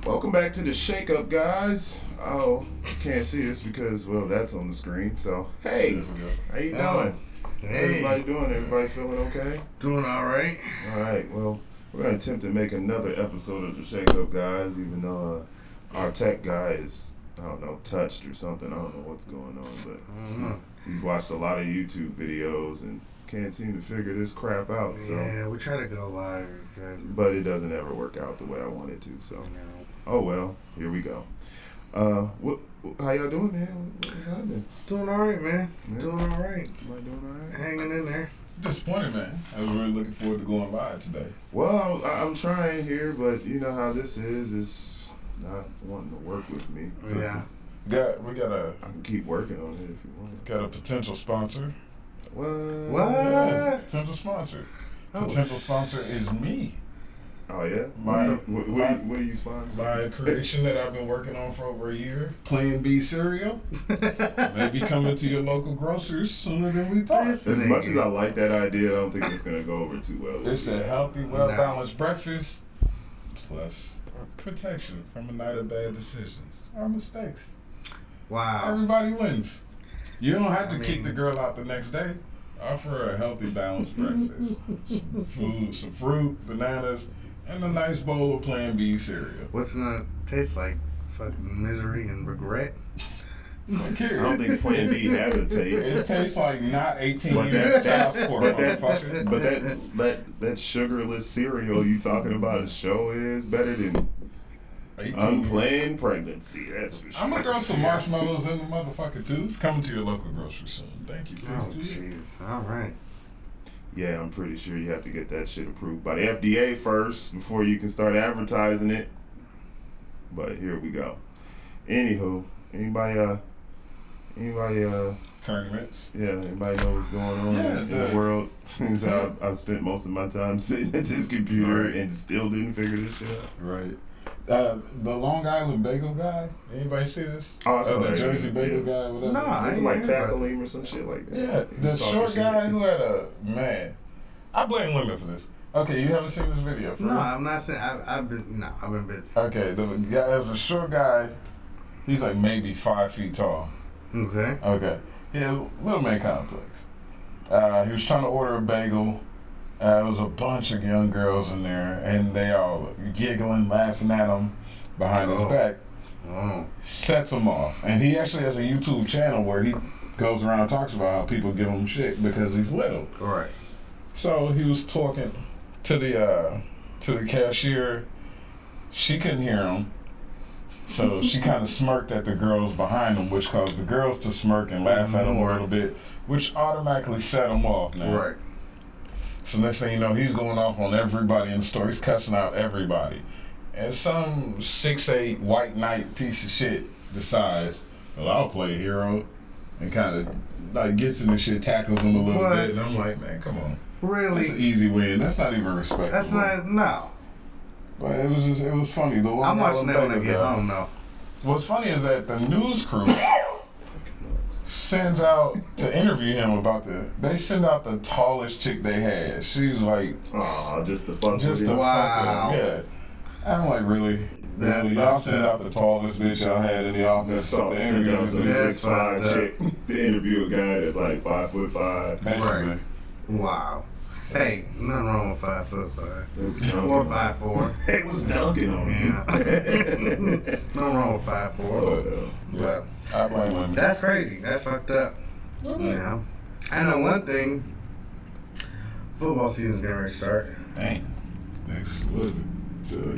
Welcome back to the Shake Up, guys. Oh, you can't see us because, well, that's on the screen. So, hey, how you doing? Hey. Everybody doing? Everybody feeling okay? Doing all right. All right. Well, we're gonna attempt to make another episode of the Shake Up, guys. Even though our tech guy is, I don't know, touched or something. I don't know what's going on, but he's watched a lot of YouTube videos and can't seem to figure this crap out. So Yeah, we try to go live. but it doesn't ever work out the way I want it to. So, oh well, here we go. How y'all doing, man? What's happening? Doing all right, man. Yeah. Doing all right. Everybody doing all right? Hanging in there. Disappointed, man. I was really looking forward to going live today. Well, I'm trying here, but you know how this is. It's not wanting to work with me. So Yeah. We got a I can keep working on it if you want. got a potential sponsor. What? Yeah, potential sponsor. Oh. Potential sponsor is me. Oh yeah. My- What are you sponsoring? My creation that I've been working on for over a year. Plan B cereal. Maybe coming to your local grocers sooner than we thought. This- As much as I like that idea, I don't think it's gonna go over too well. It's a healthy, well-balanced breakfast plus protection from a night of bad decisions or mistakes. Wow. Everybody wins. You don't have to I kick mean- the girl out the next day. Offer a healthy, balanced breakfast. Some food, some fruit, bananas, and a nice bowl of Plan B cereal. What's it gonna taste like? Fucking misery and regret? Look I don't here. think Plan B has a taste. It tastes like not 18 But years that- child support, But that, motherfucker. that sugarless cereal you talking about a show is better than 18 unplanned pregnancy. That's for sure. I'm gonna throw some marshmallows in the motherfucker too. It's coming to your local grocery soon. Thank you. Oh, Chris G. jeez. All right. Yeah, I'm pretty sure you have to get that shit approved by the FDA first before you can start advertising it. But here we go. Anywho, anybody Current events. yeah, anybody know what's going on Yeah, in the world? Since I've spent most of my time sitting at this computer Right. and still didn't figure this shit out. Right. The Long Island Bagel guy. Anybody see this? Oh, I saw The that, Jersey yeah. Bagel guy, whatever. Nah, It's ain't like heard about tackle him or some shit like that. Yeah, He the was talking short shit. guy who had a man. I blame women for this. Okay, you haven't seen this video, for No, real? I'm not saying. I've been busy. Okay, the guy is a short guy. He's like maybe 5 feet tall. Okay. Okay, he had a little man complex. He was trying to order a bagel. There was a bunch of young girls in there, and they all giggling, laughing at him behind his Oh. back. Oh. Sets him off, and he actually has a YouTube channel where he goes around and talks about how people give him shit because he's little. All right. So he was talking to the cashier. She couldn't hear him, so she kind of smirked at the girls behind him, which caused the girls to smirk and laugh at him a little bit, which automatically set him off. Now, Right. so next thing you know, he's going off on everybody in the store. He's cussing out everybody, and some 6'8" white knight piece of shit decides, well, I'll play hero, and kind of like gets in the shit, tackles him a little What? bit, and I'm like, man, come on. Really? That's an easy win. That's not even respectable. That's not. No. But it was funny. The Long I'm watching Island that when I Bagel get guy. home, though. What's funny is that the news crew sends out to interview him about they send out the tallest chick they had. She was like, Aw, just the fuck just with the him. Wow. fuck with him. Yeah. I'm like, really? That's Really? Y'all fucked send up. out the tallest bitch y'all had in the office Saw to send interview out some this bitch? That's 6'5" fucked up. chick to interview a guy that's like 5'5". Basically. Right. Wow. Hey, nothing wrong with 5'5". It was dunking Or on him. 5'4". It was dunking on him. Yeah. Nothing wrong with 5'4". Oh, But I blame women. that's crazy. That's fucked up. You know. I know one thing. Football season's getting ready to start. Dang. Next, what is it?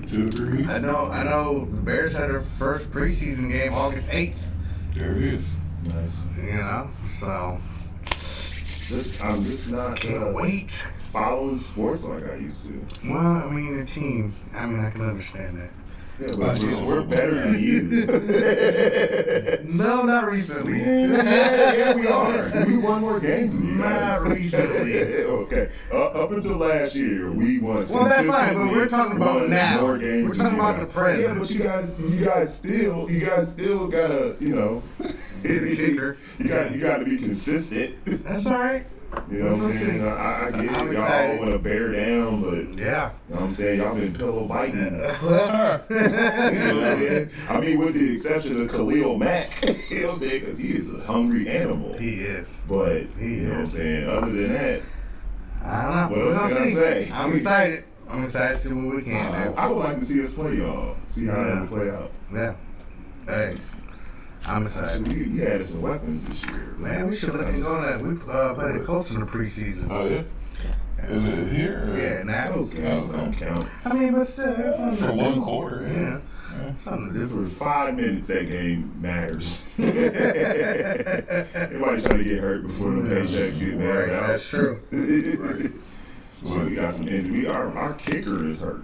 2 degrees? I know the Bears had their first preseason game August 8th. There it is. nice. You know? So I'm just not can't wait. following sports like I used to. Well, I mean the team. I mean I can understand that. Yeah, but we're better than you. No, not recently. yeah, we are. We won more games than you guys. Not recently. Okay. Up until last year, we won. Well, that's fine, but we're consistently talking about won now. more games We're than talking you about guys. the present. Yeah, but you guys still gotta, you know, Kicker. you got to be consistent. That's all right. You know what I'm saying? I get it. I'm Y'all excited. want to bear down, but Yeah. you know what I'm saying? Y'all been pillow biting. You know Well, what I'm saying? I mean, with the exception of Khalil Mack, you know what I'm saying? Because he is a hungry animal. he is. But, He you know what I'm is. saying? Other than that, I don't know. What We're else gonna can I see. say? I'm excited. I'm excited to see what we can do. I would like to see us play y'all. See how it will play out. Yeah. Hey, I'm excited. We added some weapons this year. Man, we should look into on that. We played the Colts in the preseason. Oh yeah. Is it here? Or? Yeah, now. Those games don't count. I mean, but still, it's something For to one do. quarter. Yeah. Yeah. Something to do. For 5 minutes, that game matters. Everybody's trying to get hurt before the paychecks get Right, mailed out. that's true. So we got some injury. Our kicker is hurt.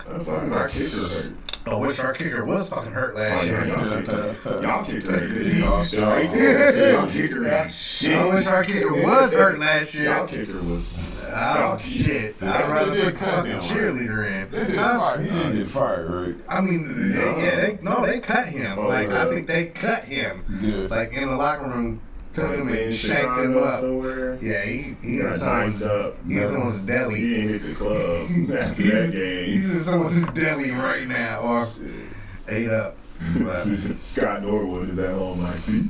Our kicker hurt. I wish our kicker was fucking hurt Oh, last yeah, year. y'all kicker ain't this Y'all shit right there. Y'all kicker ain't shit. I wish our kicker was hurt last Y'all year. kicker was. Oh shit! I'd rather put the fucking cheerleader They in. did fire. He didn't get fired, right? I mean, they cut him. Like I think they cut him. Yeah. Like in the locker room, took him in and shanked him Chicago up. somewhere. Yeah, he Got is knifed someone's up. he is someone's He deli. didn't hit the club after that game. He's in someone's deli right now, or ate up. But Scott Norwood is at home like, see?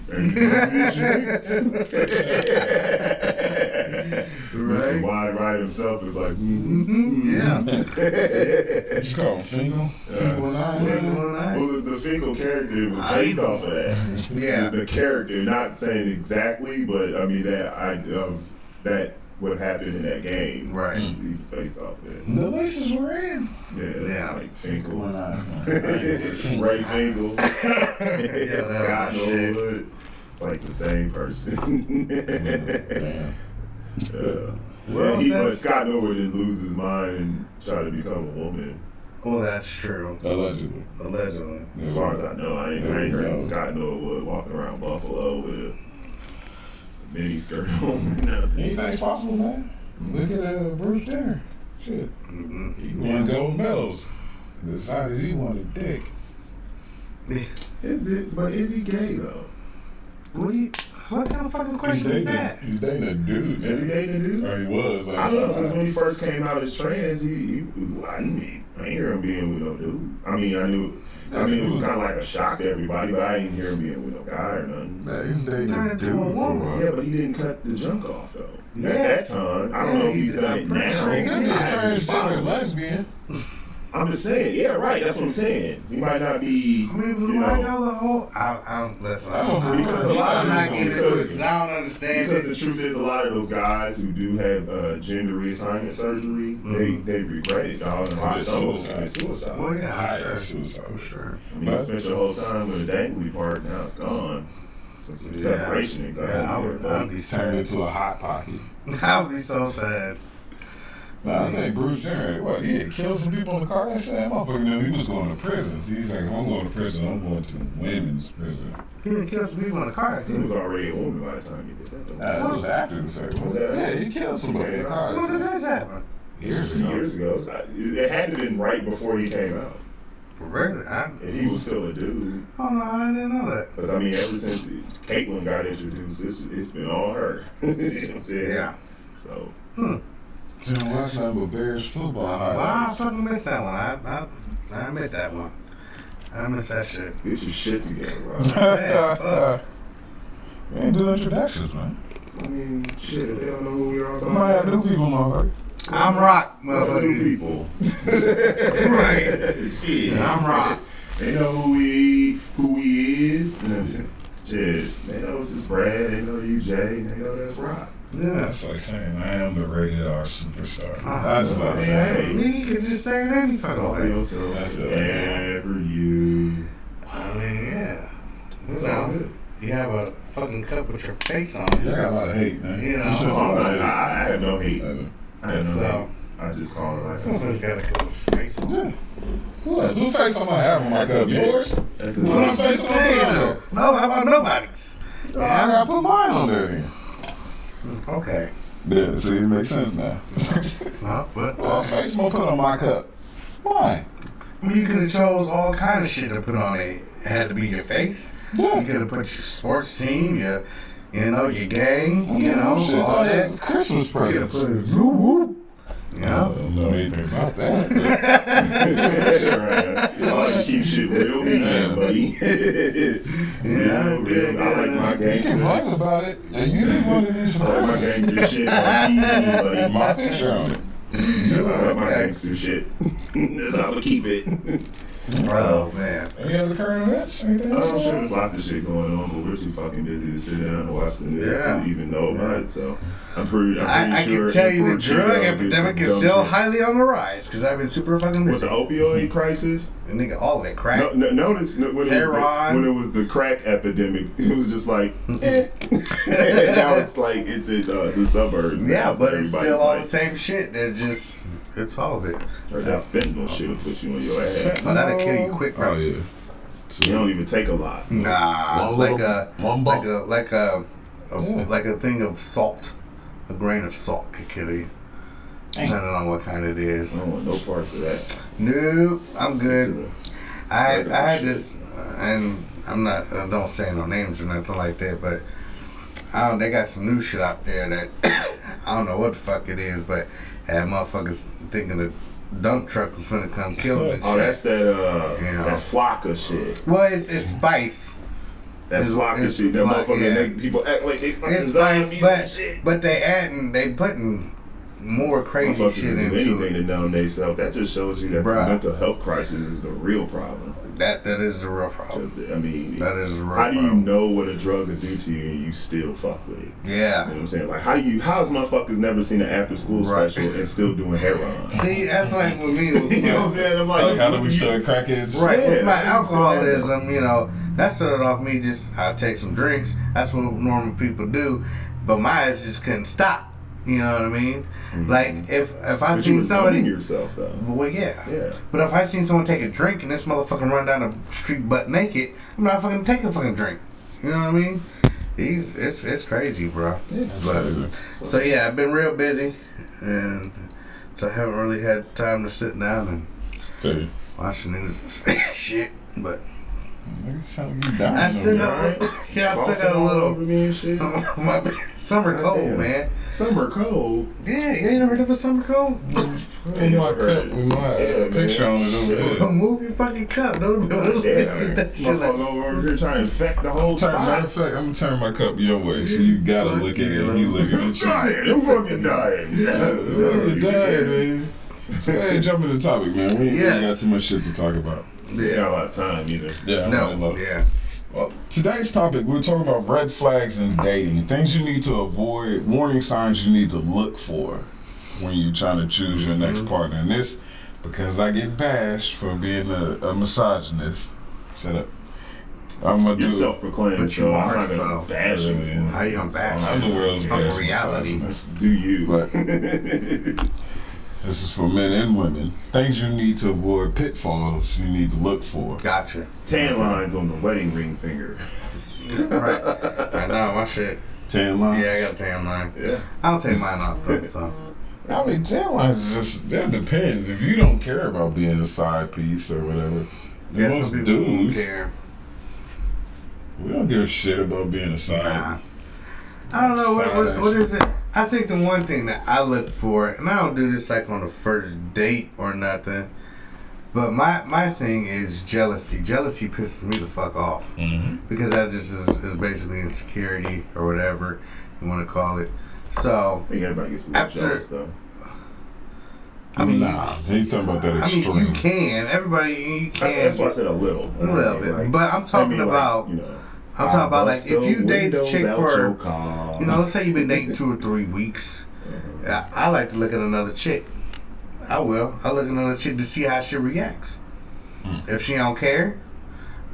Mr. Wide Right himself is like, yeah. What you call him? Fingal? Fingal nine? Well, the Finkel character was based off of that. Yeah. The character, not saying exactly, but I mean that what happened in that game. Right. He was based off of that. The laces were in. Yeah, like Finkel. Fingal Ray Finkel. that Scott was shit. Norwood. It's like the same person. Damn. Well, But Scott Norwood didn't lose his mind and try to become a woman. Well, that's true. Allegedly. Allegedly. As far as I know, I ain't heard Scott Norwood walking around Buffalo with a mini skirt on. Anything's possible, man. Look at Bruce Jenner. Shit. He won gold medals. Decided he wanted dick. Is he gay though? What kind of fucking question is that? He's dating a dude. Is he dating a dude? Or he was. Like, I don't know, because when he first came out as trans, I didn't hear him being with no dude. I mean, it was kind of like a shock to everybody, but I didn't hear him being with no guy or nothing. Yeah, he was dating Turned a into dude a woman. Yeah, but he didn't cut the junk off though. Yeah. At that time, I don't know if he's done it I'm pretty now. sure he He could be a transgender lesbian. I'm just saying, yeah, right. That's what I'm saying. He might not be. I mean, but why go the whole? Listen, Because a lot I'm of not people- getting into it because I don't understand Because the it. truth is, a lot of those guys who do have gender reassignment surgery, they regret it, dog. And a lot of them commit suicide. Well, yeah, High I'm sure. suicide. I'm sure. I mean, you spent your whole time with a dangly part, now it's gone. So some separation anxiety. Yeah, I'd be Turned into a hot pocket. I would be so sad. Nah, I think Bruce Jenner, what, he had killed some people in the car that same motherfucker knew he was going to prison. He's like, if I'm going to prison, I'm going to women's prison. He didn't kill some people in the car. He was already a woman by the time he did that. though. It was after the fact. Yeah, he killed somebody in the car. When did this happen? Years ago. Years ago. It had to have been right before he came out. Really? And he was still a dude. Oh no, I didn't know that. Because, I mean, ever since Caitlyn got introduced, it's been all her. You know what I'm saying? Yeah. So. You know, watch nothing but Bears football Well, I highlights. fucking missed that one. I missed that one. I missed that shit. Get your shit together, bro. Man, fuck. We ain't doing introductions, man. I mean, shit, if they don't know who we are, We might have new people, motherfucker. I'm Rock, New motherfucker. people. Right. Shit. I'm Rock. They know who he is. Shit. They know it's Brad. They know you, Jay. They know that's Rock. Yeah. That's like saying I am the rated R superstar. I That's like Hey, saying. You can just say it any fucking Don't be way. yourself. That's it. Ever you. I mean, yeah. It's You all know, good. you have a fucking cup with your face on Yeah, I it. got a lot of hate, man. You know. It's just Oh, like- I have no hate. I have no So- hate. I just call it like Someone's got a cup with his face on it. Who face I'm gonna have on my cup? Yours? That's What What I'm I'm face just on saying, mine. though. No, how about nobody's? I gotta put mine on there then. Okay. Yeah, see, it makes sense now. No, but Well, face I'm gonna put on my cup. Why? you could have chose all kind of shit to put on it. It had to be your face. Yeah. You could have put your sports team, your you know, your gang, you know, shit's all like that. Christmas Get a presents. place. Whoop, whoop. I Yeah. don't know anything about that. I like to keep shit real even, buddy. Real. I like my You can gangsters. brag about it, and you didn't want to do some I like my Christmas. gangster shit on TV, buddy. My picture on it. That's how I like my Okay. gangster shit. That's how I'm gonna keep it. Oh, man. Any other current events? Anything? I'm sure there's lots of shit going on, but we're too fucking busy to sit down and watch the news Yeah. to even know about it. So I'm pretty I sure. can tell you the Infrared drug Chico did epidemic some is dumb still shit. highly on the rise because I've been super fucking With busy. the opioid crisis. And nigga, all of it, crack. Notice when Heroin. when it was the crack epidemic, it was just like, eh. And now it's like it's in the suburbs. Yeah, now, but so it's everybody's still all like, the same shit. They're just, it's all of it. Or that fentanyl shit will put you on your ass. Oh, that'll kill you quick, bro. Oh yeah. You don't even take a lot. Nah, One like little- a one like bump. a like a thing of salt. A grain of salt could kill you. Dang. I don't know what kind it I is. don't want no parts of that. Nope, I'm good. I Regular had shit. this, and I'm not. I don't say no names or nothing like that, but they got some new shit out there that I don't know what the fuck it is, but had motherfuckers thinking the dump truck was gonna come kill them and Oh, shit. that's that Yeah. that Flocka shit. Well, it's spice. That It's- Flocka it's shit. That Flock, motherfucker yeah. make people act like they fucking It's spice, zombies and shit. but they putting more crazy Motherfuckers shit do into anything it. to numb themselves. That just shows you that Bruh. the mental health crisis is the real problem. That is the real problem. 'Cause, I mean, That is the real how do you problem. know what a drug will do to you and you still fuck with it? You Yeah. know what I'm saying? Like, how's motherfuckers never seen an after school Right. special and still doing heroin? See, that's like with me. You know what I'm saying? I'm like, How do we start crackheads? Right, Yeah, with my I understand alcoholism, you know, that started off me just, I take some drinks. That's what normal people do. But mine just couldn't stop. You know what I mean? Like, if I but you seen was somebody. numbing yourself, though. Well, yeah. Yeah. But if I seen someone take a drink and this motherfucker run down the street butt naked, I'm not fucking taking a fucking drink. You know what I mean? It's crazy, bro. But, so yeah, I've been real busy, and so I haven't really had time to sit down and Hey, watch the news and shit. But nigga, sound you dying I still over got a there. little, yeah, I still got a All little. over me and shit. My summer cold, Goddamn. man. Summer cold. Yeah, you ain't never heard of a summer cold? In my cup with my picture on it over there. Move your fucking cup. Don't Yeah, that shit like. motherfucker over here trying to infect the whole Matter spot. of fact, I'm gonna turn my cup your way, so you gotta Fuck look at it. you. And you looking I'm at you. dying. I'm fucking dying. You're dying, man. Go ahead and jump into the topic, man. We ain't Yes. really got too much shit to talk about. Yeah, got a lot of time either. Yeah, I'm really No, low. yeah. Well, today's topic, we're talking about red flags in dating, things you need to avoid, warning signs you need to look for when you're trying to choose your next partner. And this, because I get bashed for being a misogynist. Shut up. I'm gonna You're do. self-proclaimed, But you so I'm are, not gonna so- bash you. Yeah. How you gonna bash I'm the us? world's It's fucking best reality. misogynist. Do you? But this is for men and women. Things you need to avoid, pitfalls you need to look for. Gotcha. Tan lines on the wedding ring finger. Right. I know my shit. Tan lines. Yeah, I got a tan line. Yeah. I'll take mine off though. So I mean, tan lines is just, that depends. If you don't care about being a side piece or whatever, yeah, most some people don't dudes, care. we don't give a shit about being a side. Nah. I don't know what is it. I think the one thing that I look for, and I don't do this like on the first date or nothing, but my thing is jealousy. Jealousy pisses me the fuck off Mm-hmm. because that just is basically insecurity or whatever you want to call it. So I think everybody gets a little After- jealous though. I mean, nah, he's talking about that I mean, extreme. you can. Everybody, you can. That's why I said a little. A little bit. Like, But I'm talking maybe, like, about, you know, I'm talking about like bust if you the date a windows chick out for, your car. you know, let's say you've been dating 2 or 3 weeks. I like to look at another chick. I will. I look at another chick to see how she reacts. If she don't care,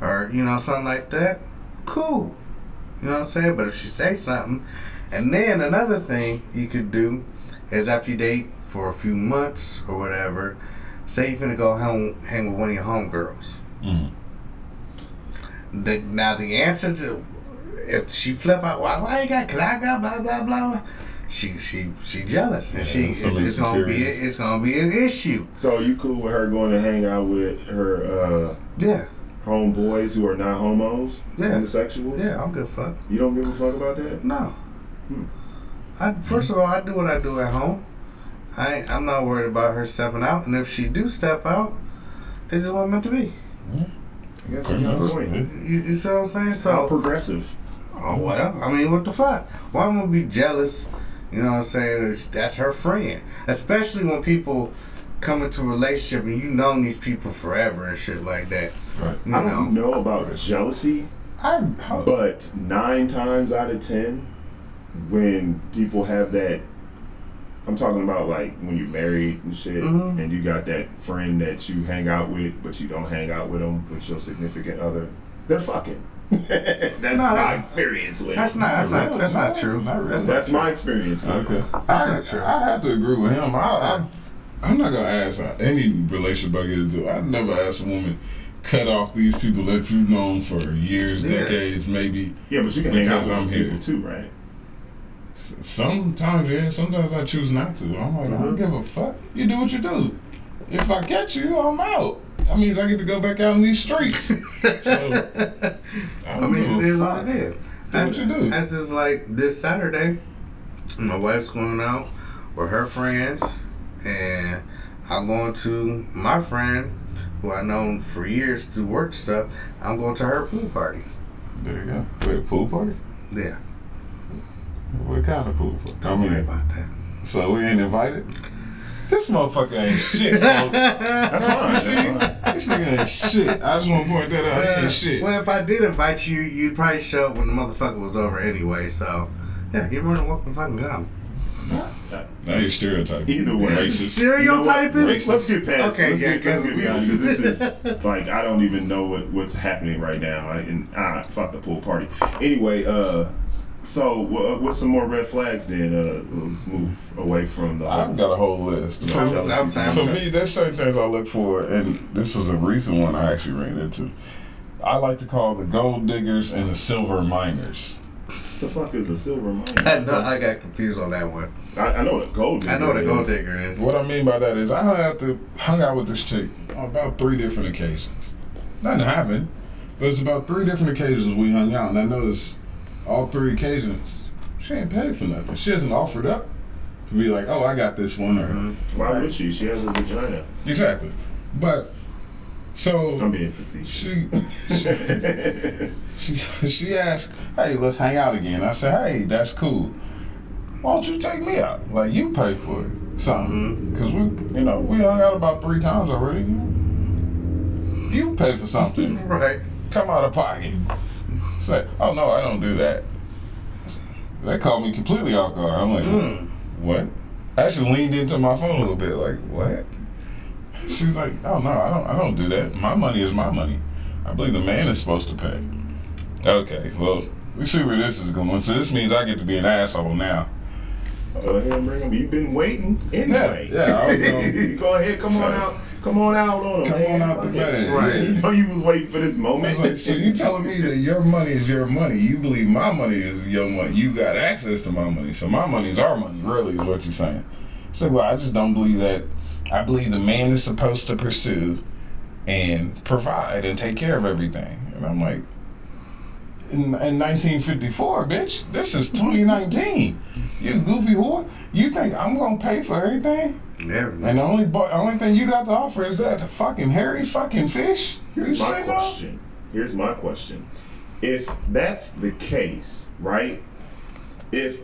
or you know something like that, cool. You know what I'm saying? But if she say something, and then another thing you could do is after you date for a few months or whatever, say you finna go home hang with one of your homegirls. Mhm. Now the answer to if she flip out, why you got? Cause I got blah blah blah. She jealous, and Yeah, some it's gonna be insecurities. an issue. So you cool with her going to hang out with her Yeah, homeboys who are not homos, homosexuals. Yeah, I don't give a fuck. You don't give a fuck about that? No. First of all, I do what I do at home. I'm not worried about her stepping out, and if she do step out, it just wasn't meant to be. I guess you got a point. You see what I'm saying? So How progressive. Oh well, I mean, what the fuck? Why am I gonna be jealous? You know what I'm saying? That's her friend, especially when people come into a relationship and you known these people forever and shit like that. Right. You I don't know about jealousy, but 9 times out of 10, when people have that, I'm talking about like when you're married and shit, and you got that friend that you hang out with, but you don't hang out with them with your significant other, they're fucking. That's my experience with it. That's not true. That's my experience with it. Okay. I have to agree with him. I'm not gonna ask any relationship I get into. I've never asked a woman cut off these people that you've known for years, decades, maybe. Yeah, but you can hang out with those people too, right? Sometimes, yeah. Sometimes I choose not to. I'm like, I don't give a fuck. You do what you do. If I catch you, I'm out. That means I get to go back out in these streets. So, I mean, it is what it is. That's what you do. That's just like this Saturday. My wife's going out with her friends, and I'm going to my friend, who I've known for years through work stuff. I'm going to her pool party. There you go. Wait, a pool party? Yeah. What kind of pool party? Don't worry about that. So we ain't invited? This motherfucker ain't shit, folks. That's fine. This nigga ain't shit. I just want to point that out. He ain't shit. Well, if I did invite you, you'd probably show up when the motherfucker was over anyway. So, yeah, you're more than welcome to fucking come. Now you're stereotyping. Either way. Racist. Stereotyping? You know what? Let's get past. Okay, let's yeah, get beyond, because this is like I don't even know what's happening right now. Fuck the pool party. Anyway, so what's some more red flags then? Let's move away from the. I've got a whole list. For me, there's certain things I look for, and this was a recent one I actually ran into. I like to call the gold diggers and the silver miners. The fuck is a silver miner? I got confused on that one. I know what a gold digger is. I know what a gold digger is. What I mean by that is I hung out with this chick on about 3 different occasions. Nothing happened, but it's about 3 different occasions we hung out, and I noticed all 3 occasions she ain't paid for nothing. She hasn't offered up to be like, oh, I got this one. Or why would she? She has a vagina. Exactly. But so I'm being facetious. She asked, hey, let's hang out again. I said, hey, that's cool. Why don't you take me out? Like, you pay for it. Something. Because we hung out about 3 times already. You pay for something. Right. Come out of pocket. Say, oh, no, I don't do that. That caught me completely off guard. I'm like, what? I actually leaned into my phone a little bit, like, what? She's like, oh, no, I don't do that. My money is my money. I believe the man is supposed to pay. Okay, well, we see where this is going. So this means I get to be an asshole now. Go ahead and bring him. You've been waiting anyway. Yeah, I was going. Go ahead, come on out. Come on out on him. Come on out the bed. Right. You know you was waiting for this moment. Like, so you telling me that your money is your money? You believe my money is your money? You got access to my money, so my money is our money. Really, is what you're saying? So, well, I just don't believe that. I believe the man is supposed to pursue and provide and take care of everything. And I'm like, in 1954, bitch, this is 2019. You goofy whore. You think I'm gonna pay for everything? Everything. And the only thing you got to offer is that fucking hairy fucking fish? Here's my question. If that's the case, right? If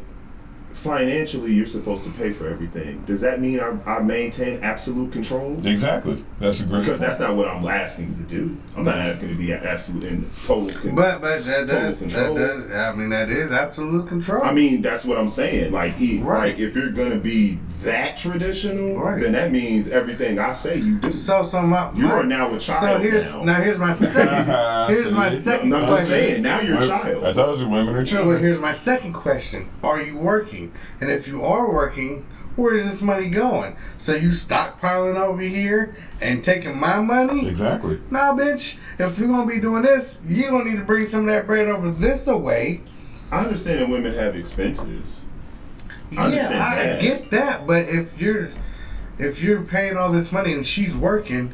financially you're supposed to pay for everything, does that mean I maintain absolute control? Exactly. That's a great Because that's not what I'm asking to do. I'm not asking to be absolute in total control. But that is absolute control. I mean, that's what I'm saying. Like if you're gonna be that traditional, then that means everything I say you do. You are now a child. So here's my second question. I'm just saying, now you're a child. I told you, women are children. Well, here's my second question: are you working? And if you are working, where is this money going? So you stockpiling over here and taking my money? Exactly. Nah, bitch. If you're gonna be doing this, you're gonna need to bring some of that bread over this away. I understand that women have expenses. I get that, but if you're paying all this money and she's working,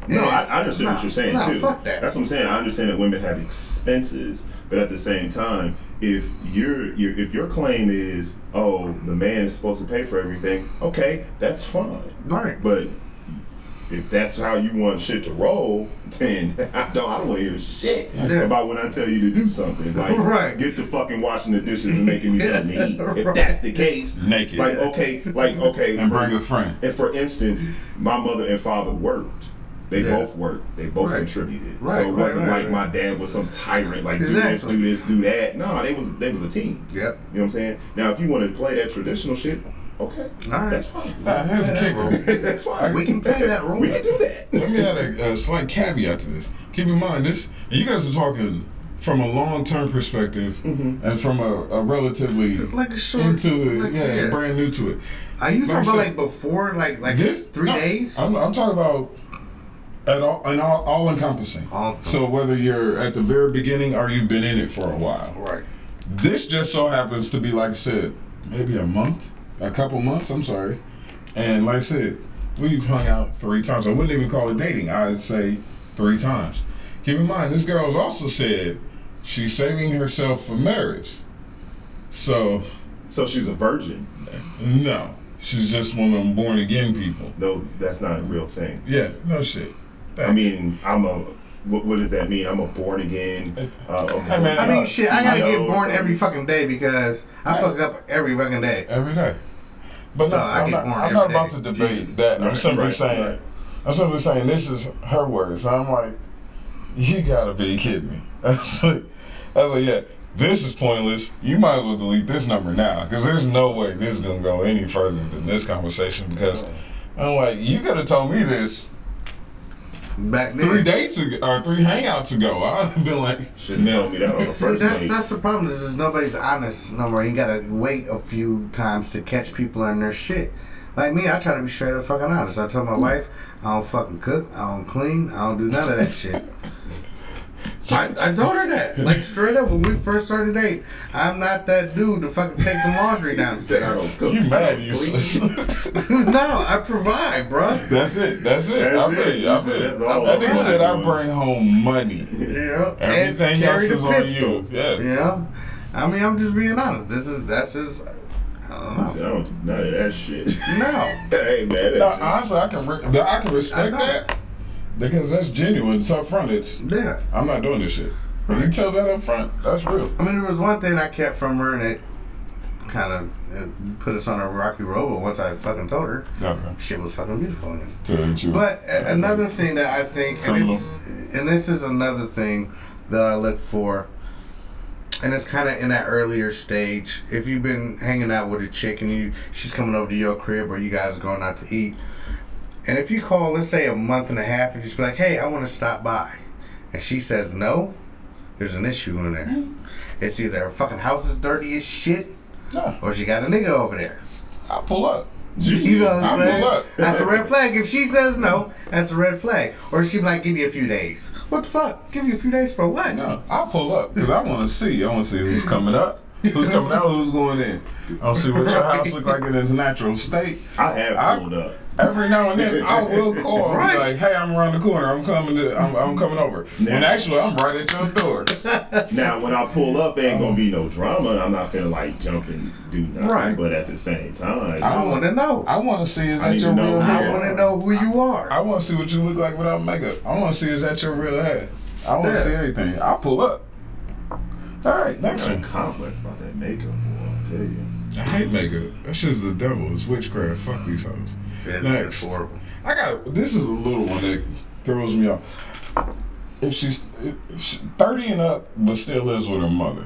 No, I understand what you're saying too. Fuck that. That's what I'm saying. I understand that women have expenses, but at the same time, if your claim is, oh, the man is supposed to pay for everything, okay, that's fine. Right. But if that's how you want shit to roll, then I don't want to hear shit about when I tell you to do something. Like, get the fucking washing the dishes and making me something to eat. If that's the case, naked. Okay. And bring a friend. And for instance, my mother and father worked. They both worked. They both contributed. So it wasn't like my dad was some tyrant, like do this, do that. No, they was a team. Yep. You know what I'm saying? Now, if you want to play that traditional shit, okay, that's fine. Here's a kicker. That's fine. We can play that role. We can do that. Let me add a slight caveat to this. Keep in mind this, and you guys are talking from a long-term perspective and from a relatively like a short, into it, brand new to it. Are you talking about like before, like this, 3 days? I'm talking about all encompassing. So whether you're at the very beginning or you've been in it for a while. Right. This just so happens to be, like I said, maybe a couple months, I'm sorry. And like I said, we've hung out 3 times. I wouldn't even call it dating. I'd say 3 times. Keep in mind, this girl's also said she's saving herself for marriage. So she's a virgin? No. She's just one of them born again people. That's not a real thing. Yeah, no shit. Thanks. I mean, what does that mean? I'm a born again. I mean, shit. I gotta get born every fucking day because I fuck up every fucking day. Every day. But so no, I'm not about to debate that. I'm simply saying. I'm simply saying this is her words. I'm like, you gotta be kidding me. I was like, yeah, this is pointless. You might as well delete this number now because there's no way this is gonna go any further than this conversation. Because I'm like, you could have told me this back then. 3 dates ago, or 3 hangouts ago. I'd have been like, shouldn't tell me that on the first date. That's the problem. Is nobody's honest no more. You gotta wait a few times to catch people on their shit. Like me, I try to be straight up fucking honest. I told my wife, I don't fucking cook, I don't clean, I don't do none of that shit. I told her that, like straight up when we first started dating. I'm not that dude to fucking take the laundry downstairs. I don't cook. You mad useless. No, I provide, bro. That's it. I feel you. That's all. That nigga said I bring home money. Yeah. Everything else is on you. Yeah. Yeah. I mean, I'm just being honest. That's just. I don't do none of that shit. No. I ain't mad at you. Honestly, I can respect that because that's genuine. It's up front. Yeah. I'm not doing this shit. When you tell that up front, that's real. I mean, there was one thing I kept from her, and it kind of put us on a rocky road. But once I fucking told her, shit was fucking beautiful. But another thing that I think, and this is another thing that I look for. And it's kind of in that earlier stage. If you've been hanging out with a chick and she's coming over to your crib or you guys are going out to eat, and if you call, let's say a month and a half, and just be like, hey, I want to stop by, and she says no, there's an issue in there. It's either her fucking house is dirty as shit, or she got a nigga over there. I'll pull up. You know what I'm saying? Pull up. That's a red flag. If she says no, that's a red flag. Or she might give you a few days. What the fuck? Give you a few days for what? No, I'll pull up because I want to see. I want to see who's coming up, who's coming out, who's going in. I want to see what your house look like in its natural state. I have pulled up. Every now and then, I will call and be like, "Hey, I'm around the corner. I'm coming over." When actually, I'm right at your door. Now, when I pull up, ain't gonna be no drama. I'm not finna like jump and do nothing. Right. But at the same time, I want to know. I want to see is that your real head. I want to know who you are. I want to see what you look like without makeup. I want to see is that your real head. I want to see everything. I'll pull up. All right, next one. Complex about that makeup, boy. I'll tell you. I hate makeup. That shit's the devil. It's witchcraft. Fuck these hoes. It's horrible. This is a little one that throws me off. If she's 30 and up, but still lives with her mother.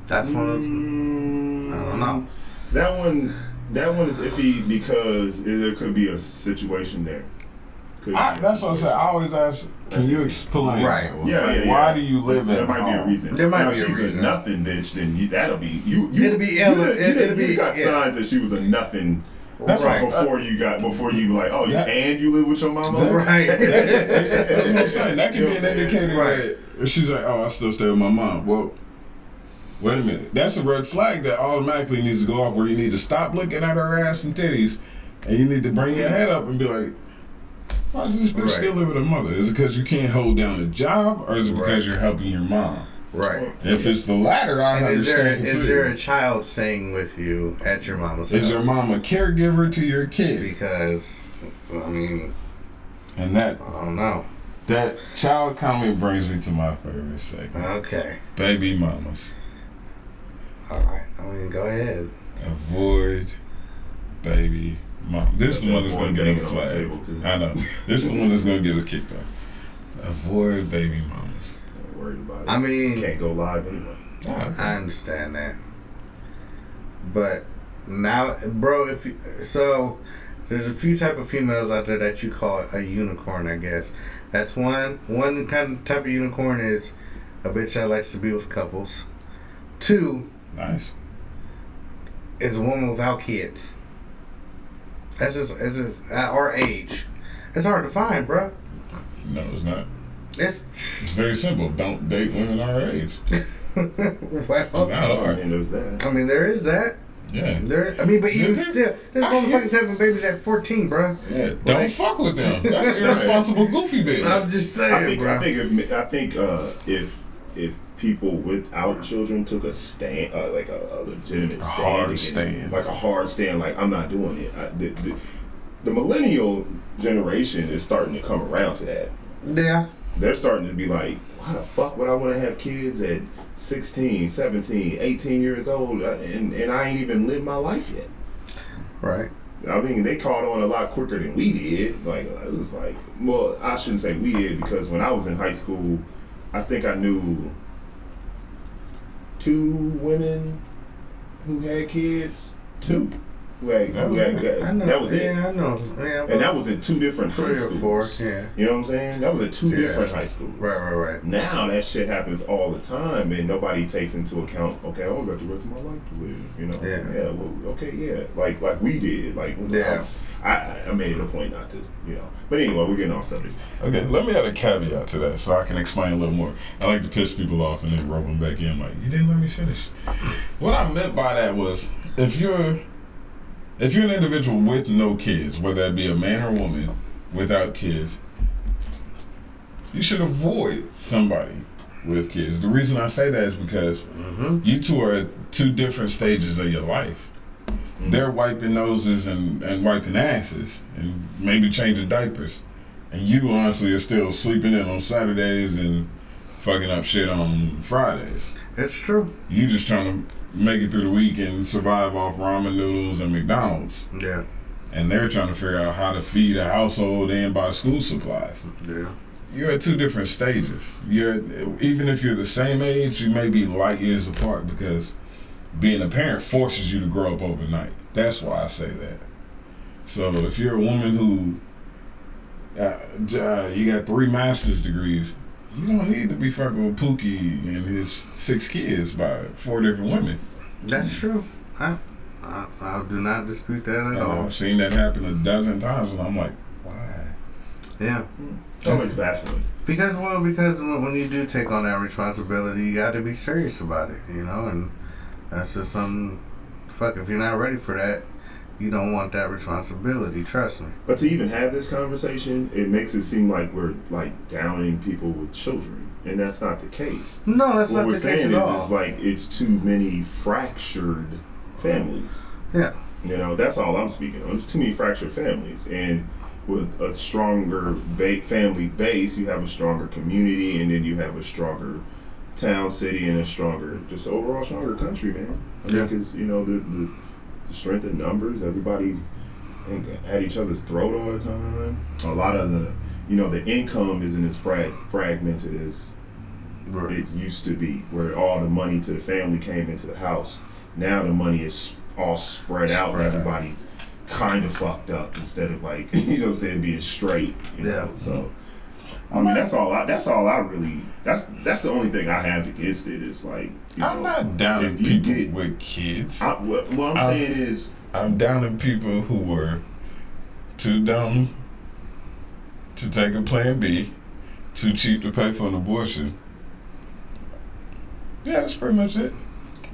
That's one of them. I don't know. That one is iffy because there could be a situation there. That's what I said. I always ask, can you explain? Right. Yeah. Why do you live at There might be a reason. There might now, be a if she's reason. a nothing bitch, then that'll be you. It'll be You got signs that she was a nothing. That's right. right. Before you like, and you live with your mama. Right. That's what I'm saying. That can be an indicator Right. that she's like, I still stay with my mom. Well, wait a minute. That's a red flag that automatically needs to go off where you need to stop looking at her ass and titties and you need to bring your head up and be like, Why does this bitch Right. still live with her mother? Is it because you can't hold down a job, or is it because you're helping your mom? Right. If it's the latter, I And is there understand. a child staying with you at your mama's house? Is your mom a caregiver to your kid? Because, I mean, And that I don't know. child comment brings me to my favorite segment. Okay. Baby mamas. All right. I mean, go ahead. Avoid baby mom. This is the one that's going to get us flagged. I know. This is the one that's going to get us kicked off. Avoid baby mamas. Not worried about it. I mean, Can't go live anyway. I understand that. But now, bro, so there's a few type of females out there that you call a unicorn, I guess. That's one kind of type of unicorn is a bitch that likes to be with couples. 2 Nice. is a woman without kids. That's just at our age. It's hard to find, bro. No, it's not. It's It's very simple. Don't date women our age. well, Not hard. And there's that. I mean, there is that. Yeah. But even Yeah. still, there's I hear- motherfuckers having babies at 14, bro. Yeah. Don't Like- fuck with them. That's irresponsible goofy bitch. I'm just saying, bro. I think if people without children took a stand, like a legitimate A stand, hard and- stand. like a hard stand, like I'm not doing it. The millennial generation is starting to come around to that. Yeah. They're starting to be like, why the fuck would I want to have kids at 16, 17, 18 years old and I ain't even lived my life yet? Right. I mean, they caught on a lot quicker than we did. Like, it was like, well, I shouldn't say we did because when I was in high school, I think I knew 2 women who had kids. 2. I know. That was it. Yeah, I know. Yeah, And that was in 2 different high 3 or schools. 4. Yeah. You know what I'm saying? That was at 2 different high schools. Right. Now that shit happens all the time, and nobody takes into account. Okay, I've got the rest of my life to live. You know? Yeah. Well, okay. Yeah. Like we did. Like. Yeah. I made it a point not to. You know. But anyway, we're getting off subject. Okay, let me add a caveat to that so I can explain a little more. I like to piss people off and then rope them back in like, you didn't let me finish. What I meant by that was, if you're an individual with no kids, whether that be a man or a woman without kids, you should avoid somebody with kids. The reason I say that is because you two are at 2 different stages of your life. They're wiping noses and wiping asses and maybe changing diapers. And you honestly are still sleeping in on Saturdays and fucking up shit on Fridays. It's true. You just trying to make it through the week and survive off ramen noodles and McDonald's. Yeah. And they're trying to figure out how to feed a household and buy school supplies. Yeah. You're at 2 different stages. Even if you're the same age, you may be light years apart because being a parent forces you to grow up overnight. That's why I say that. So if you're a woman who you got 3 master's degrees, you don't need to be fucking with Pookie and his 6 kids by 4 different women. That's true. I do not dispute that at all. I've seen that happen a dozen times, and I'm like, why? Yeah. It's always baffling. Because when you do take on that responsibility, you got to be serious about it, you know, and that's just something. Fuck, if you're not ready for that, you don't want that responsibility. Trust me. But to even have this conversation, it makes it seem like we're like downing people with children, and that's not the case. No, that's What not we're the case saying at is, all. it's like it's too many fractured families. Yeah. You know, that's all I'm speaking on. It's too many fractured families, and with a stronger family base, you have a stronger community, and then you have a stronger town, city, and a stronger, just overall stronger country, man. I mean, Yeah. because you know the strength in numbers, everybody ain't at each other's throat all the time. A lot of the income isn't as fragmented as it used to be, where all the money to the family came into the house. Now the money is all spread out, and everybody's kind of fucked up instead of like, you know what I'm saying, being straight. You know? So I mean, that's the only thing I have against it is like, I'm not down in people with kids. What I'm saying is, I'm down in people who were too dumb to take a plan B, too cheap to pay for an abortion. Yeah, that's pretty much it.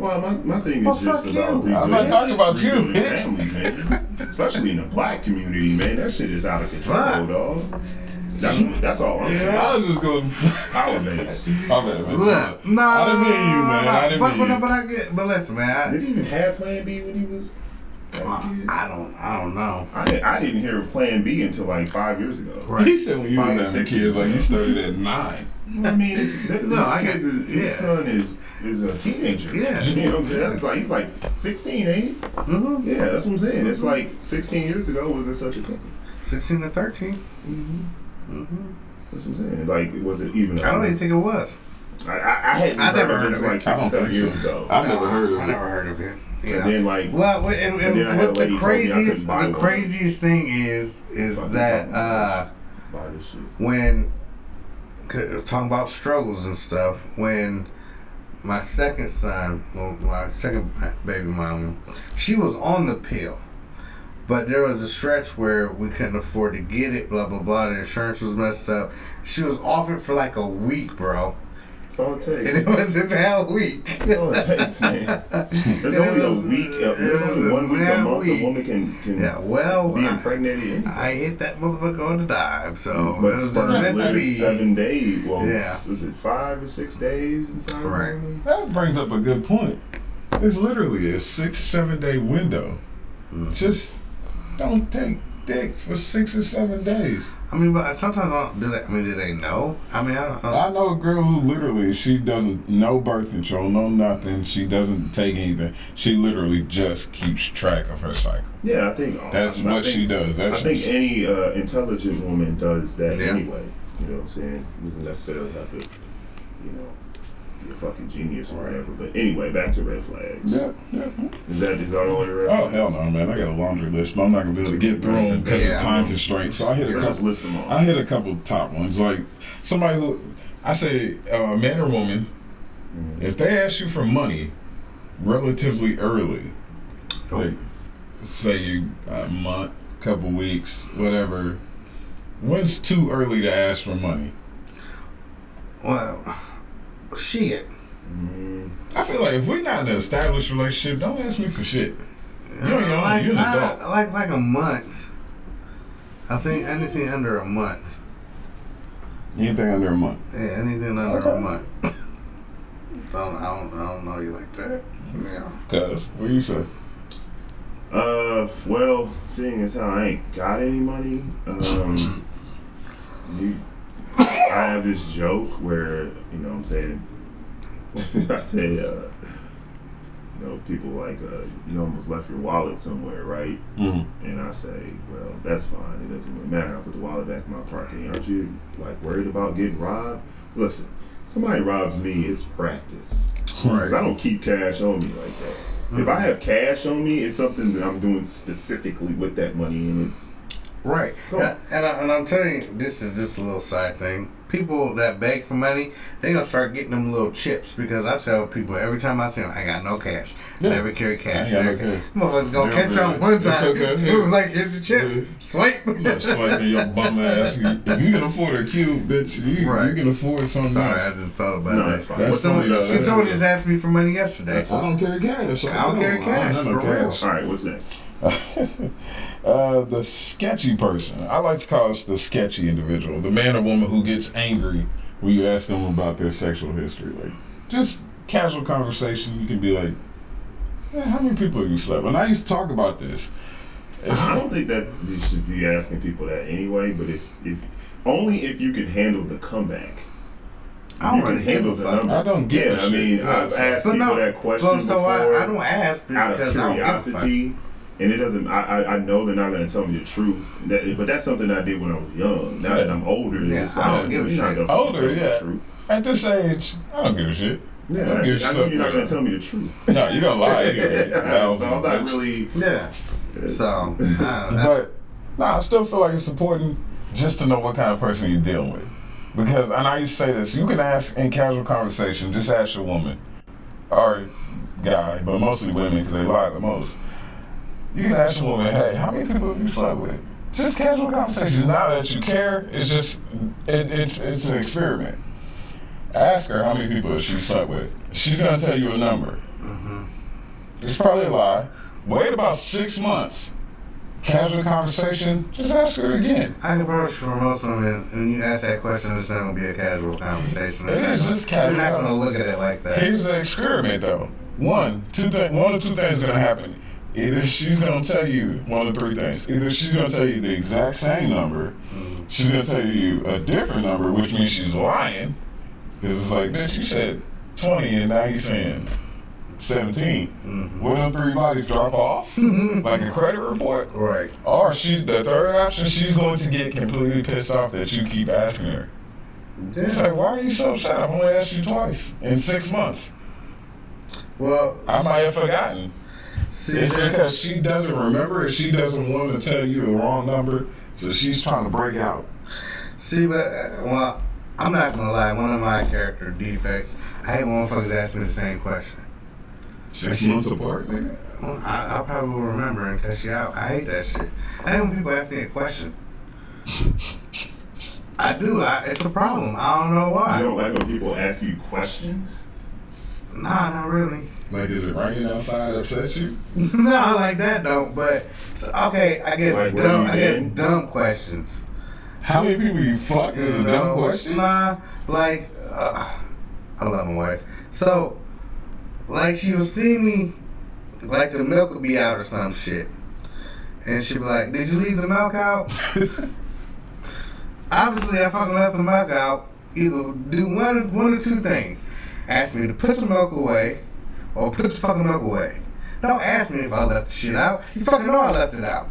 Well, my thing Well, is just fuck about you. I'm not talking about you, rebuilding bitch. families, man. Especially in the black community, man. That shit is out of control, Fuck. dog. That's all I'm saying. I was just going. Power base. My bad, man. Look, no, I didn't mean you, man. I didn't but, mean you. but I get. But listen, man. Did he even have Plan B when he was? I don't know. I didn't hear of Plan B until like 5 years ago. Right. He said when you Five, was having 6 kids, years like you ago. started at 9. I mean, it's his son is a teenager. Yeah. You know what I'm saying? That's like he's like 16, ain't he? Mm-hmm. Yeah, that's what I'm saying. It's like 16 years ago was there such a thing? 16 to 13. Mm-hmm. Mm-hmm. That's what I'm saying. Like, was it even? I don't even think it was. I hadn't I never heard heard of of it it. like I don't 6 or 7 think years so. ago. I've never heard of I it. never heard of it. And Yeah. then like, Well, and then I had a what lady the told me I couldn't craziest, buy the one. craziest thing is Fucking that buy this shit. when talking about struggles and stuff, when my second son, well, my second baby mama, she was on the pill, but there was a stretch where we couldn't afford to get it, blah blah blah. The insurance was messed up. She was off it for like a week, bro, That's all it takes. and it wasn't that week. That's all it takes, man. There's only a week. There's only 1 week a month a woman can Yeah, well, be impregnated. Anyway. I hit that motherfucker on the dime, so it But was just sperm meant to lives be. 7 days. Well, Yeah. is it 5 or 6 days inside? Right. of women? That brings up a good point. It's literally a 6-7 day window. Just don't take dick for 6 or 7 days. I mean, but sometimes do they know? I mean, I don't know. I know a girl who literally, she doesn't no birth control, no nothing. She doesn't take anything. She literally just keeps track of her cycle. Yeah, I think That's what she does. I That's think any intelligent woman does that Yeah. anyway. You know what I'm saying? Doesn't necessarily have to, you know, be a fucking genius or whatever. But anyway, back to red flags. yeah. Is that all the red Oh flags? hell no, man! I got a laundry list, but I'm not gonna be able to get through them because Yeah. of time constraints. So I hit a Let's just couple. list them all. I hit a couple top ones, like somebody who I say, man or woman, if they ask you for money relatively early, like say you a month, couple weeks, whatever, when's too early to ask for money? Well, shit. I feel like if we're not in an established relationship, don't ask me for shit. You're an adult. Like a month. I think anything under a month. Anything under a month. Yeah, anything under Okay. a month. I don't know you like that. Yeah. Cause what you say? Well, seeing as how I ain't got any money, I have this joke where, you know what I'm saying, I say, you know, people like, you almost left your wallet somewhere, right? Mm-hmm. And I say, well, that's fine. It doesn't really matter. I put the wallet back in my pocket. Aren't you, like, worried about getting robbed? Listen, somebody robs me, it's practice. Because I don't keep cash on me like that. If I have cash on me, it's something that I'm doing specifically with that money, and it's Right. Cool. And I'm telling you, this is just a little side thing. People that beg for money, they gonna start getting them little chips, because I tell people every time I see them, I got no cash. Yeah. Never carry cash. I ain't got no cash. Motherfuckers gonna Yeah, catch man. on one It's time. okay. It was like, here's your chip. Yeah. Swipe. You swiping your bum ass. If you can afford a cube, bitch, you Right. can afford something Sorry, I else. just thought about No, that. it's fine. That's Well, someone, funny, though. and someone just asked me for money yesterday. I don't carry cash. I don't carry cash, I don't have for real. cash. all right. What's next? The sketchy person. I like to call us the sketchy individual. The man or woman who gets angry when you ask them about their sexual history. Like, just casual conversation. You can be like, how many people have you slept with? And I used to talk about this. I don't think that you should be asking people that anyway. But if only if you can handle the comeback. I don't You can really give handle a the fuck. number. I don't give a I shit. mean, Yeah, I've so- asked But people no, that question so before. I don't ask out of because I don't give a fuck. curiosity, and it doesn't. I know they're not going to tell me the truth. But that's something I did when I was young. Now that I'm older, it's Yeah, just I like, don't give a you're not shit. gonna fucking Older, tell me yeah. the truth. At this age, I don't give a shit. Yeah, don't give a I know shit. you're not going to tell me the truth. No, you're gonna lie anyway. So I'm not really. Yeah. So, But no, I still feel like it's important just to know what kind of person you're dealing with. Because, and I used to say this, you can ask in casual conversation, just ask your woman or guy, but mostly women because they lie the most. You can ask your woman, hey, how many people have you slept with? Just casual conversation. Now that you care, it's just, it's an experiment. Ask her how many people she slept with. She's gonna tell you a number. It's probably a lie. Wait about 6 months. Casual conversation, just ask her again. I can approach for most women, and you ask that question, it's not going to be a casual conversation. It is just casual. You're not going to look at it like that. Here's the experiment though. One or two things are gonna happen. Either she's gonna tell you one of three things. Either she's gonna tell you the exact same number, she's gonna tell you a different number, which means she's lying. Because it's like, bitch, you said 20 and now you're saying 17. Will them three bodies drop off? Like a credit report? Right. Or the third option, she's going to get completely pissed off that you keep asking her. It's like, why are you so upset? I've only asked you twice in 6 months. Well, I might have forgotten. It's because she doesn't remember it. She doesn't want to tell you the wrong number, so she's trying to break out. See, but, well, I'm not going to lie. One of my character defects, I hate when motherfuckers ask me the same question. 6 months apart, nigga. I probably will remember it because I hate that shit. I hate when people ask me a question. I do. It's a problem. I don't know why. You don't like when people ask you questions? Nah, not really. Like, is it raining outside upset you? No, like that don't. But okay, I guess Like, dumb. I guess in? dumb questions. How many people you fuck is a dumb question? Nah, like I love my wife. So, like she was seeing me, like the milk would be out or some shit, and she'd be like, "Did you leave the milk out?" Obviously, I fucking left the milk out. Either do one or two things: ask me to put the milk away, or put the fucking milk away. Don't ask me if I left the shit out. You fucking know I left it out.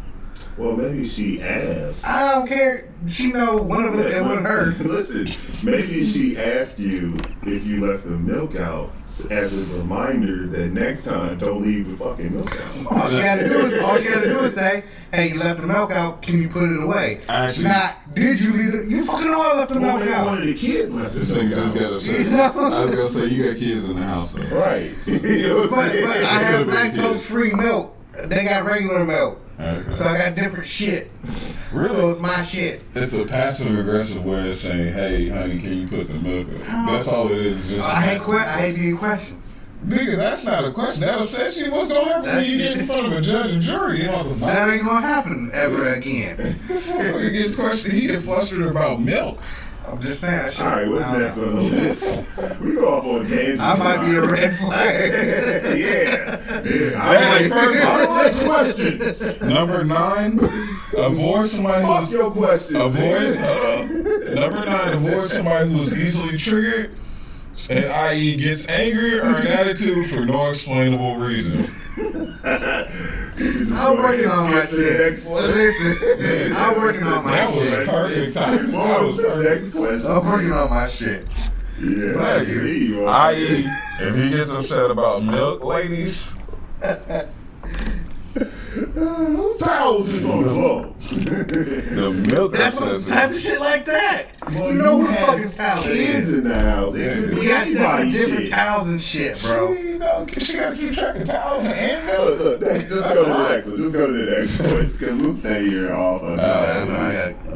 Well, maybe she asked. I don't care. She know one of it wouldn't hurt. Listen, maybe she asked you if you left the milk out as a reminder that next time don't leave the fucking milk out. All she had to do is say, "Hey, you left the milk out. Can you put it away?" Actually, Not, did you leave it? You fucking know I left the Well, milk maybe out. one of the kids left the this nigga milk just out. got upset. You know? I was gonna say, you got kids in the house, though. Right. You know what I'm But saying? I have could've been lactose-free milk. They got regular milk, Okay. so I got different shit. Really? So it's my shit. It's a passive-aggressive way of saying, hey, honey, can you put the milk up? That's all it is. Just I hate being questioned. Nigga, that's not a question. That upsets you. What's gonna happen when you get in front of a judge and jury? You know, That ain't gonna happen ever again. this motherfucker gets questioned. He get flustered about milk. I'm just saying. That shit, All right, what's next on the list? We go off on tangents. I might be a red flag. Yeah. Hey, I don't like questions. Number 9, avoid somebody Fuck who's your questions. Number 9, avoid somebody who's easily triggered, and i.e. gets angry or an attitude for no explainable reason. I'm working on my shit. Listen, I'm working on my That was shit. perfect time. What was the next question? I'm working on my shit. Yeah, I see you. I.e. if he gets upset about milk, ladies, Whose towels is on the floor? the milk That's what upsets type him. of shit like that. Well, You know you who have fucking towel it kids is. in the house. It could We be got seven anybody's different shit. towels and shit, bro. She gotta keep track of towels and milk. Look, just go to the next one. Just go to the next one. Because we'll stay here all fucking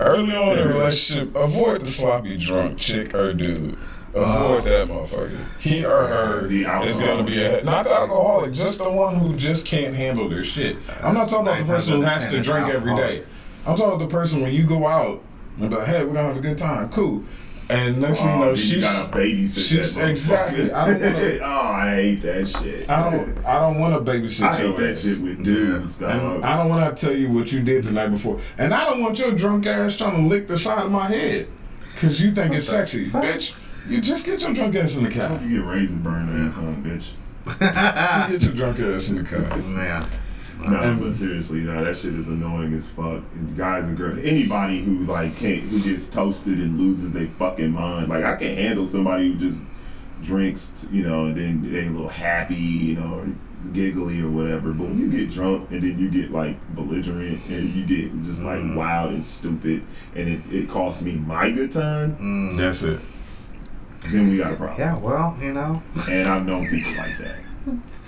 Early on in a relationship, avoid the sloppy drunk chick or dude. Avoid that motherfucker. He or her The is alcoholic. gonna be not the alcoholic, just the one who just can't handle their shit. I'm not talking about the person who has to drink every day. I'm talking about the person when you go out and be like, hey, we're gonna have a good time, cool. And next thing you know, you she's gotta babysit she's that exactly. motherfucker. I don't wanna. Oh, I hate that shit. I don't want to babysit I your hate that ass. shit with dudes, And dog. I don't want to tell you what you did the night before. And I don't want your drunk ass trying to lick the side of my head because you think it's sexy. Bitch, you just get your drunk ass in the car. You get razor burn on your tongue, bitch. You get your drunk ass in the car. Man. No, but seriously, no, that shit is annoying as fuck. And guys and girls, anybody who like who gets toasted and loses their fucking mind. Like I can handle somebody who just drinks, you know, and then they a little happy, you know, or giggly or whatever. But when you get drunk and then you get like belligerent and you get just like wild and stupid, and it costs me my good time, That's it. then we got a problem. Yeah, well, you know. And I've known people like that.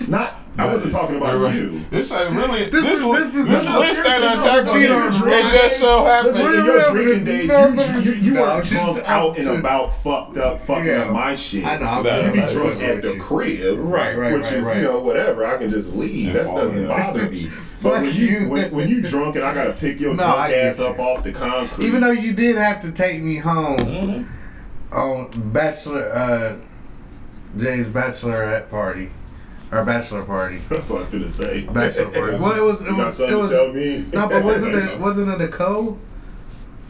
Not I wasn't talking about Right. you. This ain't really. This is list no, that seriously, attack no, on you. no, It just so happens. Listen, in your drinking days, you No, weren't she's- drunk out and I'm- about, fucking Yeah. up my shit. I know, I'm good. You be That's drunk good at the with you. crib, Right, which is right. you know whatever. I can just leave. And That fall doesn't in. bother me. But Fuck you. when you drunk and I gotta pick your No, drunk I get ass up you. off the concrete, Even though you did have to take me home Mm-hmm. on Jay's bachelorette party. Or bachelor party. that's what I'm finna say. Bachelor party. Well, it was You got something to tell me? No, but wasn't it a code?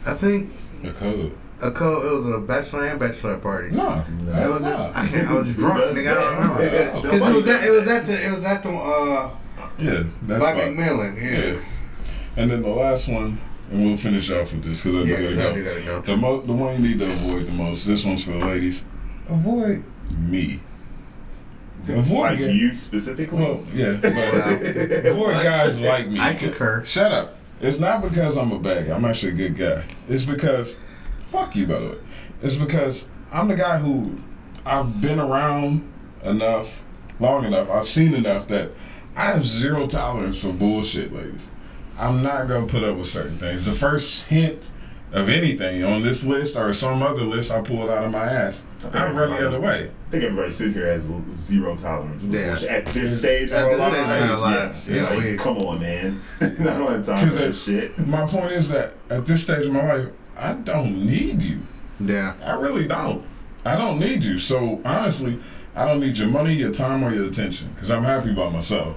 I think The code. a code. It was a bachelor and bachelorette party. No. It was just I was drunk, nigga. I don't remember. Yeah. Because it was at the Yeah, that's by fine. McMillan. Yeah. And then the last one, and we'll finish off with this because I do Yeah, 'cause I do gotta gotta go. go. The one you need to avoid the most. This one's for the ladies. Avoid me. Avoid Like guys. you specifically? Well, yeah. But avoid guys like me. I concur. Shut up. It's not because I'm a bad guy. I'm actually a good guy. It's because, fuck you, by the way. It's because I'm the guy who I've been around enough, long enough, I've seen enough that I have zero tolerance for bullshit, ladies. I'm not going to put up with certain things. The first hint of anything on this list or some other list I pulled out of my ass, I run the other way. I think everybody sitting here has zero tolerance for Yeah. bullshit. At this stage At of this our stage of lives, our lives, yeah. yeah, Like, we- come on, man. I don't have time for that shit. My point is that at this stage of my life, I don't need you. Yeah. I really don't. I don't need you. So honestly, I don't need your money, your time, or your attention because I'm happy by myself.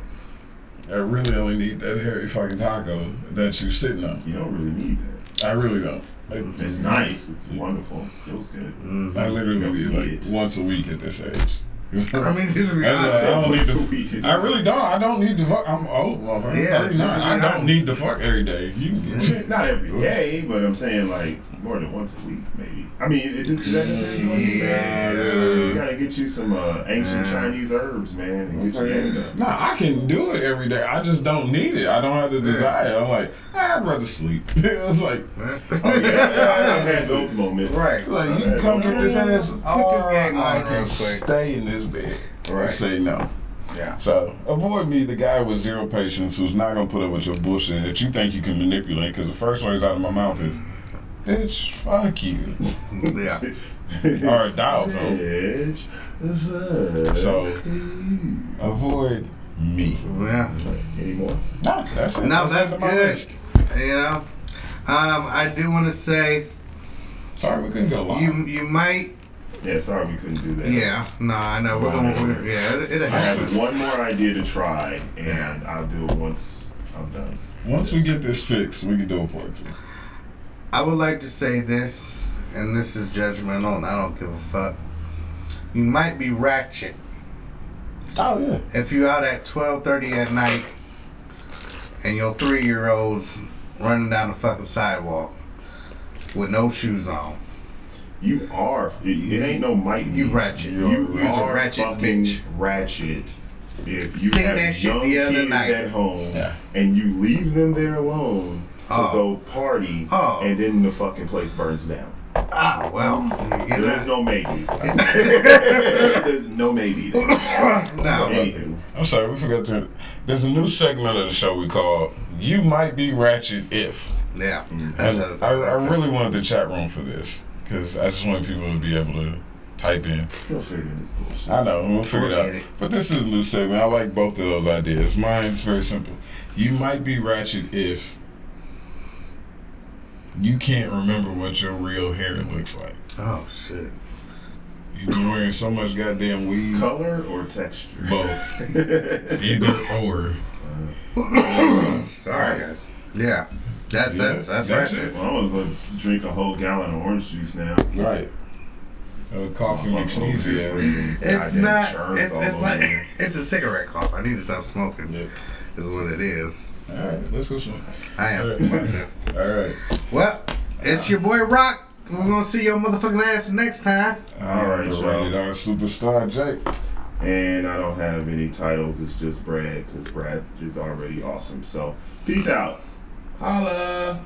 I really only need that hairy fucking taco that you're sitting on. You don't really need that. I really don't. It's nice. It's wonderful. Feels good. I literally need it like once a week at this age. I mean, just to be I honest. don't need Once a to. week is I really don't. I don't need to fuck. I'm old, motherfucker. Yeah, I'm 39. just to be I don't honest. need to fuck every day. You can get Not every day, but I'm saying like more than once a week, maybe. I mean, it just that depends on you, man. You gotta get you some ancient Chinese herbs, man, and get your hand up. Nah, I can do it every day. I just don't need it. I don't have the desire. I'm like, I'd rather sleep. It's like, Oh yeah, I've had those moments. Right. like you can come get this ass. Put this game I on can real quick. stay in this bed. Right. And say no. Yeah. So avoid me, the guy with zero patience who's not gonna put up with your bullshit that you think you can manipulate. Because the first words out of my mouth is, "Bitch, fuck you," Yeah. or a dial tone. Bitch, fuck So you. avoid me. Yeah. Any more? No, that's it. No, that's it on my good. list. You know, I do want to say Sorry, we couldn't go long. you might. Yeah, sorry we couldn't do that. Yeah. No, I know we're going. Yeah, it'll I happen. have one more idea to try, and I'll do it once I'm done. Once we get this fixed, we can do it for it too. I would like to say this, and this is judgmental, and I don't give a fuck. You might be ratchet Oh yeah. if you out at 12:30 at night, and your 3-year-old's running down the fucking sidewalk with no shoes on. You are. It ain't no might. You ratchet. You You's a are ratchet fucking bitch. ratchet. If you Sing have that shit young the other kids night. at home Yeah. and you leave them there alone to Oh. go party, Oh. and then the fucking place burns down. Ah, well, you There's know. no maybe. There's no maybe. There. No. Anywho. I'm sorry, we forgot to. There's a new segment of the show we call "You Might Be Ratchet If." Yeah. And I really wanted the chat room for this because I just wanted people to be able to type in. Still figuring this bullshit. I know, we'll figure We'll it out. get it. But this is a new segment. I like both of those ideas. Mine's very simple. You might be ratchet if you can't remember what your real hair looks like. Oh shit. You've been wearing so much goddamn weed. Color or texture? Both. Either or. Sorry. Yeah. That's That's ratchet. it. Well, I'm gonna go drink a whole gallon of orange juice now. Right. Coffee McSneezy ass. It's not. It's like it's a cigarette cough. I need to stop smoking. Yep. Is what it is. Alright, let's go smoke. I am. Alright. Well, it's your boy Rock. We're gonna see your motherfucking asses next time. All right, the y'all. rated R superstar Jake. And I don't have any titles. It's just Brad because Brad is already awesome. So peace out. Holla.